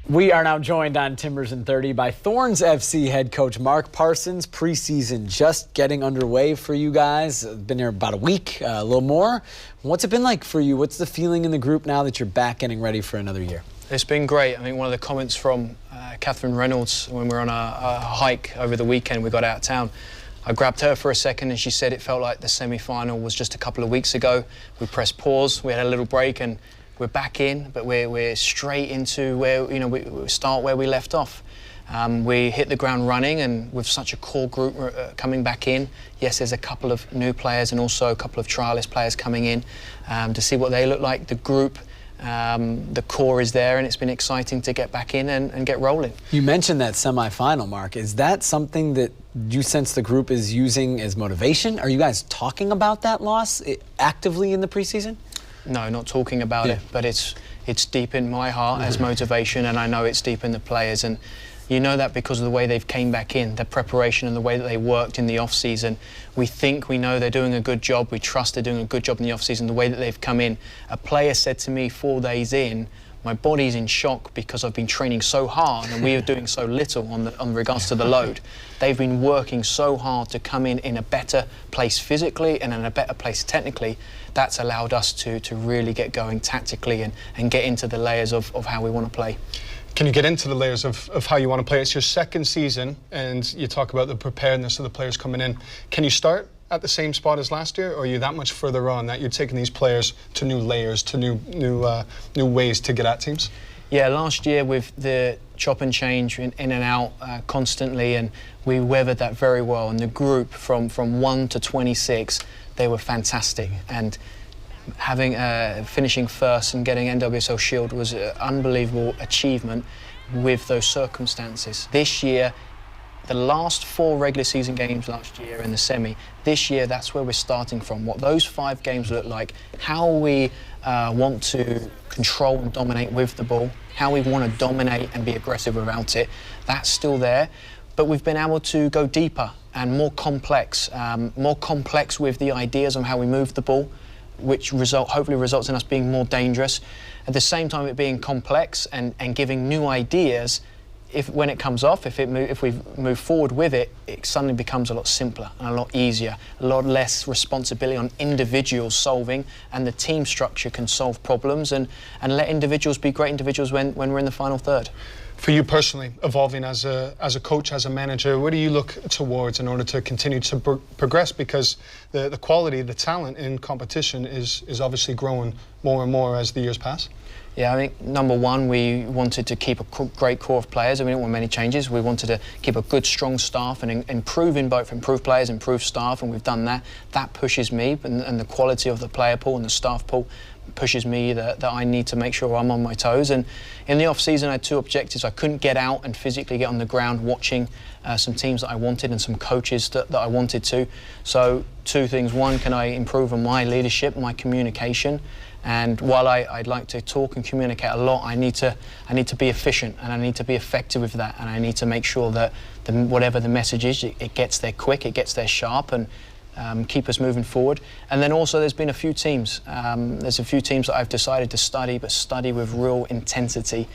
We are now joined on Timbers in 30 by Thorns FC head coach Mark Parsons. Preseason just getting underway for you guys. Been here about a week, a little more. What's it been like for you? What's the feeling in the group now that you're back getting ready for another year? It's been great. I think one of the comments from Catherine Reynolds when we were on a hike over the weekend, we got out of town. I grabbed her for a second and she said it felt like the semi-final was just a couple of weeks ago. We pressed pause, we had a little break and we're back in, but we're straight into where, you know, we start where we left off. We hit the ground running, and with such a core group coming back in, yes, there's a couple of new players and also a couple of trialist players coming in to see what they look like. The group, the core is there, and it's been exciting to get back in and get rolling. You mentioned that semi-final, Mark. Is that something that you sense the group is using as motivation? Are you guys talking about that loss actively in the preseason? No, not talking about it, but it's deep in my heart as motivation, and I know it's deep in the players. And you know that because of the way they've came back in, the preparation and the way that they worked in the off-season. We know they're doing a good job. We trust they're doing a good job in the off-season, the way that they've come in. A player said to me 4 days in, my body's in shock because I've been training so hard and we are doing so little on regards to the load. They've been working so hard to come in a better place physically and in a better place technically. That's allowed us to really get going tactically and get into the layers of how we want to play. Can you get into the layers of how you want to play? It's your second season and you talk about the preparedness of the players coming in. Can you start at the same spot as last year, or are you that much further on that you're taking these players to new layers, to new ways to get at teams? Yeah, last year with the chop and change in and out constantly, and we weathered that very well. And the group from 1 to 26, they were fantastic. And having finishing first and getting NWSL Shield was an unbelievable achievement with those circumstances. This year, the last 4 regular season games last year in the semi, this year that's where we're starting from. What those 5 games look like, how we want to control and dominate with the ball, how we want to dominate and be aggressive without it, that's still there. But we've been able to go deeper and more complex with the ideas on how we move the ball, which hopefully results in us being more dangerous. At the same time, it being complex and giving new ideas. When it comes off, if we move forward with it, it suddenly becomes a lot simpler and a lot easier, a lot less responsibility on individuals solving, and the team structure can solve problems and let individuals be great individuals when we're in the final third. For you personally, evolving as a coach, as a manager, what do you look towards in order to continue to progress? Because the quality, the talent in competition is obviously growing more and more as the years pass. Yeah, I think number one, we wanted to keep a great core of players, and we didn't want many changes. We wanted to keep a good, strong staff and improve players, improve staff, and we've done that. That pushes me, and the quality of the player pool and the staff pool pushes me that I need to make sure I'm on my toes. And in the off-season, I had 2 objectives. I couldn't get out and physically get on the ground watching some teams that I wanted and some coaches that I wanted to. So 2 things. One, can I improve on my leadership, my communication? And while I'd like to talk and communicate a lot, I need to be efficient, and I need to be effective with that, and I need to make sure that whatever the message is, it gets there quick, it gets there sharp, and keep us moving forward. And then also there's been a few teams. There's a few teams that I've decided to study, but study with real intensity.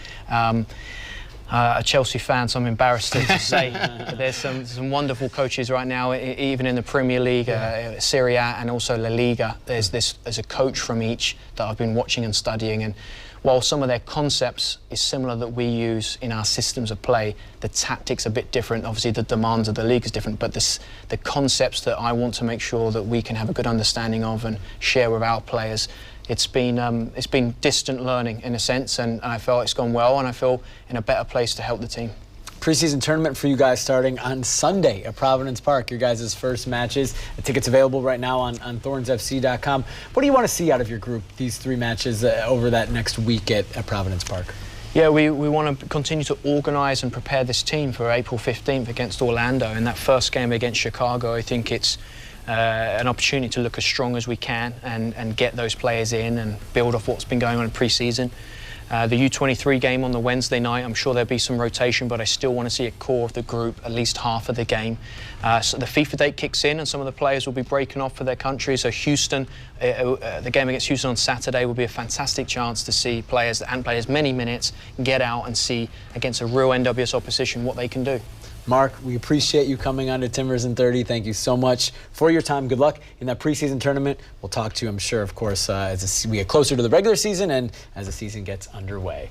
A Chelsea fan, so I'm embarrassed to say. There's some wonderful coaches right now, even in the Premier League, Serie A, and also La Liga. There's a coach from each that I've been watching and studying, and while some of their concepts is similar that we use in our systems of play, the tactics are a bit different. Obviously, the demands of the league is different, but the concepts that I want to make sure that we can have a good understanding of and share with our players, it's been distant learning in a sense, and I feel it's gone well, and I feel in a better place to help the team. Preseason tournament for you guys starting on Sunday at Providence Park, your guys' first matches. The tickets available right now on thornsfc.com. What do you want to see out of your group, these 3 matches over that next week at Providence Park? Yeah, we want to continue to organise and prepare this team for April 15th against Orlando. In that first game against Chicago, I think it's an opportunity to look as strong as we can and get those players in and build off what's been going on in pre-season. The U23 game on the Wednesday night, I'm sure there'll be some rotation, but I still want to see a core of the group, at least half of the game. So the FIFA date kicks in and some of the players will be breaking off for their country. So Houston, the game against Houston on Saturday will be a fantastic chance to see players that haven't played as many minutes get out and see against a real NWS opposition what they can do. Mark, we appreciate you coming on to Timbers in 30. Thank you so much for your time. Good luck in that preseason tournament. We'll talk to you, I'm sure, of course, as we get closer to the regular season and as the season gets underway.